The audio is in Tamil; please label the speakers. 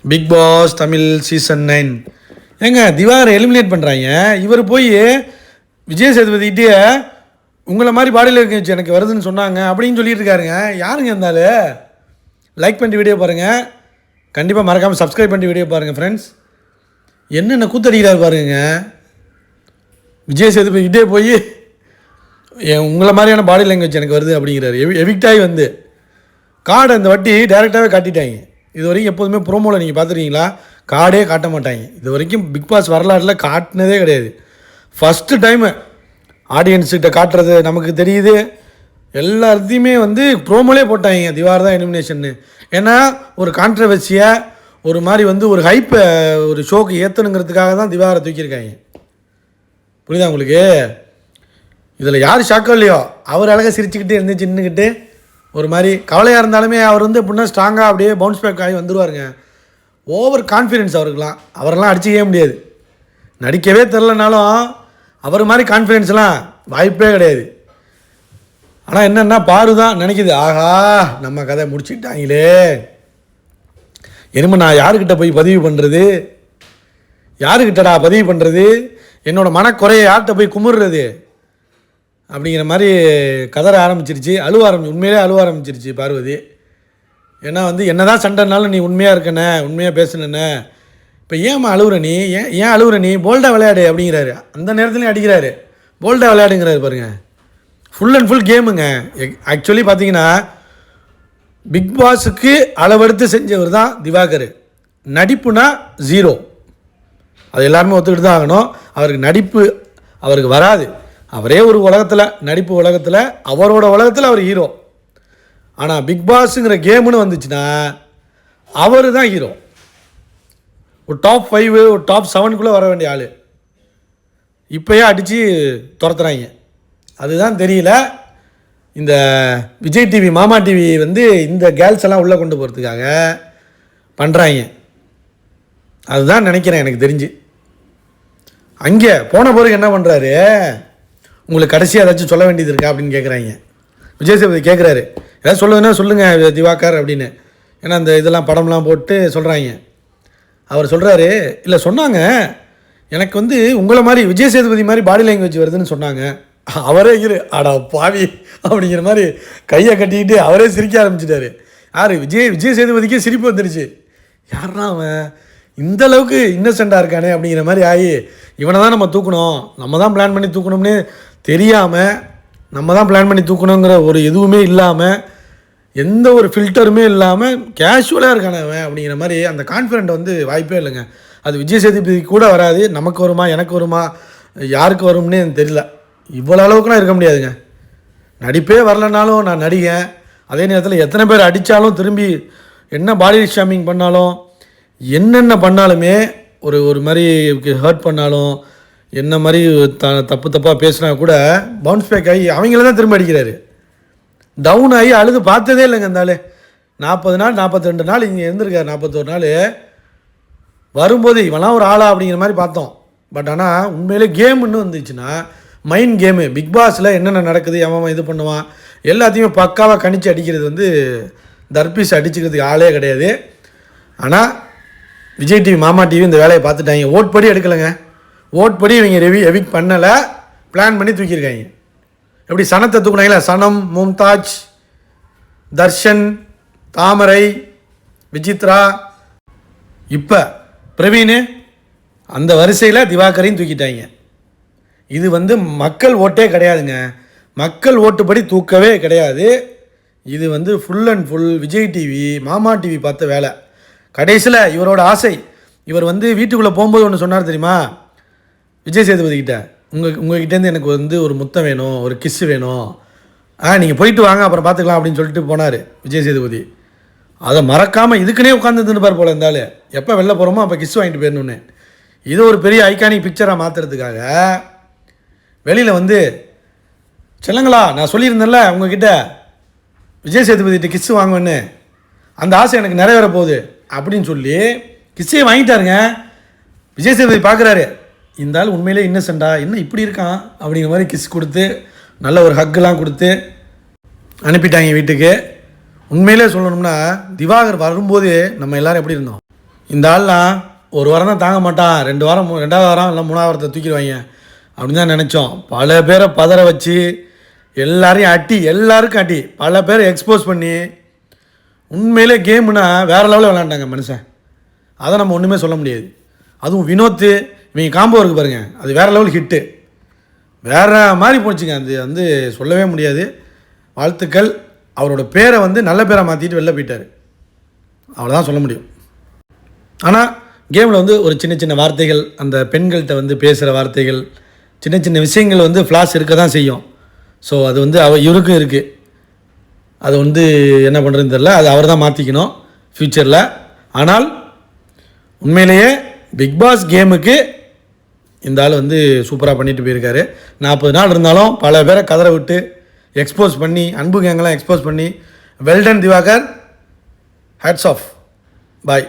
Speaker 1: பிக் பாஸ் தமிழ் சீசன் 9 ஏங்க திவாகரை எலிமினேட் பண்ணுறாங்க. இவர் போய் விஜய் சேதுபதிக்கிட்டே உங்களை மாதிரி பாடியில் இருந்துச்சு எனக்கு வருதுன்னு சொன்னாங்க அப்படின்னு சொல்லிட்டு இருக்காருங்க. யாருங்க இருந்தாலும் லைக் பண்ணிட்டு வீடியோ பாருங்கள், கண்டிப்பாக மறக்காமல் சப்ஸ்கிரைப் பண்ணிட்டு வீடியோ பாருங்கள் ஃப்ரெண்ட்ஸ். என்னென்ன கூத்தடிக்கிறார் பாருங்க. விஜய் சேதுபதிக்கிட்டே போய் உங்களை மாதிரியான பாடி லாங்குவேஜ் எனக்கு வருது அப்படிங்கிறாரு. எவிக்டாகி வந்து கார்டை இந்த வட்டி டைரெக்டாகவே காட்டிட்டாங்க. இது வரைக்கும் எப்போதுமே ப்ரோமோவில் நீங்கள் பார்த்துருக்கீங்களா? கார்டே காட்ட மாட்டாங்க. இது வரைக்கும் பிக் பாஸ் வரலாற்றில் காட்டினதே கிடையாது. ஃபஸ்ட்டு டைமு ஆடியன்ஸுக்கிட்ட காட்டுறது நமக்கு தெரியுது. எல்லாத்தையுமே வந்து ப்ரோமோலே போட்டாங்க திவாகர் தான் எலிமினேஷன்னு. ஏன்னா ஒரு கான்ட்ரவர்சியாக ஒரு மாதிரி வந்து ஒரு ஹைப்பை ஒரு ஷோக்கு ஏற்றணுங்கிறதுக்காக தான் திவாகரை தூக்கியிருக்காங்க. புரியுதா உங்களுக்கு? இதில் யார் ஷாக்கோ இல்லையோ அவர் அழகாக சிரிச்சுக்கிட்டு இருந்து சின்னுக்கிட்டு ஒரு மாதிரி கவலையாக இருந்தாலுமே அவர் வந்து எப்படின்னா ஸ்ட்ராங்காக அப்படியே பவுன்ஸ் பேக் ஆகி வந்துடுவாருங்க. ஓவர் கான்ஃபிடென்ஸ் அவரெல்லாம் அடிச்சிக்கவே முடியாது. நடிக்கவே தெரிலனாலும் அவர் மாதிரி கான்ஃபிடென்ஸ்லாம் வாய்ப்பே கிடையாது. ஆனால் என்னென்னா பாரு தான் நினைக்கிது, ஆஹா நம்ம கதை முடிச்சுட்டாங்களே, இனிமேல் நான் யாருக்கிட்ட போய் பதிவு பண்ணுறது, யாருக்கிட்டடா பதிவு பண்ணுறது, என்னோடய மனக்குறையை யார்கிட்ட போய் குமுறுறது அப்படிங்கிற மாதிரி கதற ஆரம்பிச்சிருச்சு. உண்மையிலே அழுவ ஆரம்பிச்சிருச்சு பார்வதி. ஏன்னா வந்து என்ன தான் சண்டைனாலும் நீ உண்மையாக இருக்கண்ணே, உண்மையாக பேசுனண்ணே, இப்போ ஏம்மா அழுகுற நீ, ஏன் அழுகுற நீ, போல்டாக விளையாடு அப்படிங்கிறாரு. அந்த நேரத்துலையும் அடிக்கிறாரு, போல்டாக விளையாடுங்கிறாரு பாருங்கள். ஃபுல் அண்ட் ஃபுல் கேமுங்க. ஆக்சுவலி பார்த்தீங்கன்னா பிக் பாஸுக்கு அளவெடுத்து செஞ்சவர் தான் திவாகர். நடிப்புனா 0, அது எல்லாருமே ஒத்துக்கிட்டு தான் ஆகணும். அவருக்கு நடிப்பு அவருக்கு வராது. அவரே ஒரு உலகத்தில், நடிப்பு உலகத்தில், அவரோட உலகத்தில் அவர் ஹீரோ. ஆனால் பிக் பாஸுங்கிற கேமுன்னு வந்துச்சுன்னா அவர் தான் ஹீரோ. ஒரு டாப் 5 ஒரு டாப் 7க்குள்ளே வர வேண்டிய ஆள் இப்போயே அடித்து துரத்துறாங்க. அதுதான் தெரியல. இந்த விஜய் டிவி மாமா டிவி வந்து இந்த கேர்ள்ஸ் எல்லாம் உள்ளே கொண்டு போகிறதுக்காக பண்ணுறாங்க. அதுதான் நினைக்கிறேன் எனக்கு தெரிஞ்சு. அங்கே போன பிறகு என்ன பண்ணுறாரு, உங்களுக்கு கடைசியாக ஏதாச்சும் சொல்ல வேண்டியது இருக்கா அப்படின்னு கேட்குறாங்க. விஜய் சேதுபதி கேட்குறாரு, ஏதாவது சொல்லுதுன்னா சொல்லுங்கள் திவாகர் அப்படின்னு. ஏன்னா அந்த இதெல்லாம் படம்லாம் போட்டு சொல்கிறாங்க. அவர் சொல்கிறாரு, இல்லை சொன்னாங்க எனக்கு வந்து உங்களை மாதிரி விஜய் சேதுபதி மாதிரி பாடி லாங்குவேஜ் வருதுன்னு சொன்னாங்க. அவரே அடா பாவி அப்படிங்கிற மாதிரி கையை கட்டிக்கிட்டு அவரே சிரிக்க ஆரம்பிச்சிட்டாரு. யார்? விஜய் சேதுபதிக்கே சிரிப்பு வந்துடுச்சு. யாரா அவன் இந்த அளவுக்கு இன்னசென்ட்டாக இருக்கானே அப்படிங்கிற மாதிரி ஆகி, இவனை தான் நம்ம தூக்கணும், நம்ம தான் பிளான் பண்ணி தூக்கணும்னு தெரியாமல், நம்ம தான் பிளான் பண்ணி தூக்கணுங்கிற ஒரு எதுவுமே இல்லாமல், எந்த ஒரு ஃபில்டருமே இல்லாமல் கேஷுவலாக இருக்கானே அவன் அப்படிங்கிற மாதிரி அந்த கான்ஃபிடென்ட் வந்து வாய்ப்பே இல்லைங்க. அது விஜய் சேதுபதி கூட வராது. நமக்கு வருமா, எனக்கு வருமா, யாருக்கு வரும்னே எனக்கு தெரியல. இவ்வளோ அளவுக்குலாம் இருக்க முடியாதுங்க. நடிப்பே வரலனாலும் நான் நடிகேன். அதே நேரத்தில் எத்தனை பேர் அடித்தாலும் திரும்பி என்ன பாடி ஷேமிங் பண்ணாலும் என்னென்ன பண்ணாலுமே ஒரு மாதிரி ஹர்ட் பண்ணாலும் என்ன மாதிரி தப்பாக பேசினா கூட பவுன்ஸ் பேக் ஆகி அவங்கள தான் திரும்ப அடிக்கிறாரு. டவுன் ஆகி அழுது பார்த்ததே இல்லைங்க இருந்தாலே. 40 நாள் 42 நாள் இங்கே இருந்திருக்காரு. 41 நாள் வரும்போது இவெல்லாம் ஒரு ஆளா அப்படிங்கிற மாதிரி பார்த்தோம். பட் ஆனால் உண்மையிலே கேமுன்னு வந்துச்சுன்னா மைண்ட் கேமு. பிக் பாஸில் என்னென்ன நடக்குது, அவன் இது பண்ணுவான் எல்லாத்தையுமே பக்காவாக கணிச்சு அடிக்கிறது வந்து தர்பீஸ் அடிச்சுக்கிறதுக்கு ஆளே கிடையாது. ஆனால் விஜய் டிவி மாமா டிவி இந்த வேலையை பார்த்துட்டாங்க. ஓட் படி எடுக்கலைங்க. ஓட் படி இவங்க எவிக்ட் பண்ணலை, பிளான் பண்ணி தூக்கியிருக்காங்க. எப்படி சனத்தை தூக்குனாங்களா, சனம், மும்தாஜ், தர்ஷன், தாமரை, விசித்ரா, இப்போ பிரவீன், அந்த வரிசையில் திவாகரையும் தூக்கிட்டாங்க. இது வந்து மக்கள் ஓட்டே கிடையாதுங்க. மக்கள் ஓட்டுப்படி தூக்கவே கிடையாது. இது வந்து full and full Vijay TV மாமா டிவி பார்த்த வேலை. கடைசியில் இவரோட ஆசை, இவர் வந்து வீட்டுக்குள்ளே போகும்போது ஒன்று சொன்னார் தெரியுமா விஜய் சேதுபதிக்கிட்ட, உங்ககிட்டேருந்து எனக்கு வந்து ஒரு முத்தம் வேணும், ஒரு கிஸ்ஸு வேணும், நீங்கள் போயிட்டு வாங்க அப்புறம் பார்த்துக்கலாம் அப்படின்னு சொல்லிட்டு போனார் விஜய் சேதுபதி. அதை மறக்காமல் இதுக்குன்னே உட்காந்துருப்பார் போல இருந்தாலும், எப்போ வெளில போகிறோமோ அப்போ கிஸ் வாங்கிட்டு போயிடணுன்னு. இது ஒரு பெரிய ஐகானிக் பிக்சராக மாற்றுறதுக்காக வெளியில் வந்து செல்லுங்களா நான் சொல்லியிருந்தேன்ல உங்ககிட்ட விஜய் சேதுபதிகிட்ட கிஸ்ஸு வாங்குவேன்னு, அந்த ஆசை எனக்கு நிறைவேற போகுது அப்படின்னு சொல்லி கிஸ்ஸே வாங்கிட்டாருங்க. விஜய் சேதுபதி பார்க்குறாரு, இந்த ஆள் உண்மையிலே இன்னசென்ட்டா, என்ன இப்படி இருக்கான் அப்படிங்கிற மாதிரி கிஸ் கொடுத்து நல்ல ஒரு ஹக்கெலாம் கொடுத்து அனுப்பிட்டாங்க வீட்டுக்கு. உண்மையிலே சொல்லணும்னா திவாகர் வரும்போது நம்ம எல்லோரும் எப்படி இருந்தோம், இந்த ஆள்லாம் ஒரு வாரம் தான் தாங்க மாட்டான், 2 வாரம் 2வது வாரம் இல்லை 3வது வாரத்தை தூக்கிடுவாங்க அப்படின்னு தான் நினச்சோம். பல பேரை பதற வச்சு எல்லாரையும் எல்லாருக்கும் அட்டி பல பேரை எக்ஸ்போஸ் பண்ணி உண்மையிலே கேமுனா வேறு லெவலில் விளாண்டாங்க மனுஷன். அதை நம்ம ஒன்றுமே சொல்ல முடியாது. அதுவும் வினோத்து இவங்க காம்போ இருக்குது பாருங்கள், அது வேறு லெவல் ஹிட்டு, வேறு மாதிரி போச்சுங்க. அது வந்து சொல்லவே முடியாது. வாழ்த்துக்கள். அவரோட பேரை வந்து நல்ல பேரை மாற்றிட்டு வெளில போயிட்டார், அவ்வளோதான் சொல்ல முடியும். ஆனால் கேமில் வந்து ஒரு சின்ன சின்ன வார்த்தைகள், அந்த பெண்கள்கிட்ட வந்து பேசுகிற வார்த்தைகள், சின்ன சின்ன விஷயங்கள் வந்து ஃப்ளாஷ் இருக்க தான் செய்யும். ஸோ அது வந்து இவருக்கும் இருக்குது. அது வந்து என்ன பண்ணுறதுன்னு தெரில, அது அவர் தான் மாற்றிக்கணும் ஃப்யூச்சரில். ஆனால் உண்மையிலேயே பிக் பாஸ் கேமுக்கு இந்த ஆள் வந்து சூப்பராக பண்ணிட்டு போயிருக்காரு. 40 நாள் இருந்தாலும் பல பேரை கதற விட்டு எக்ஸ்போஸ் பண்ணி, அன்பு கேங்கெல்லாம் எக்ஸ்போஸ் பண்ணி, வெல்டன் திவாகர், ஹேட்ஸ் ஆஃப், பாய்.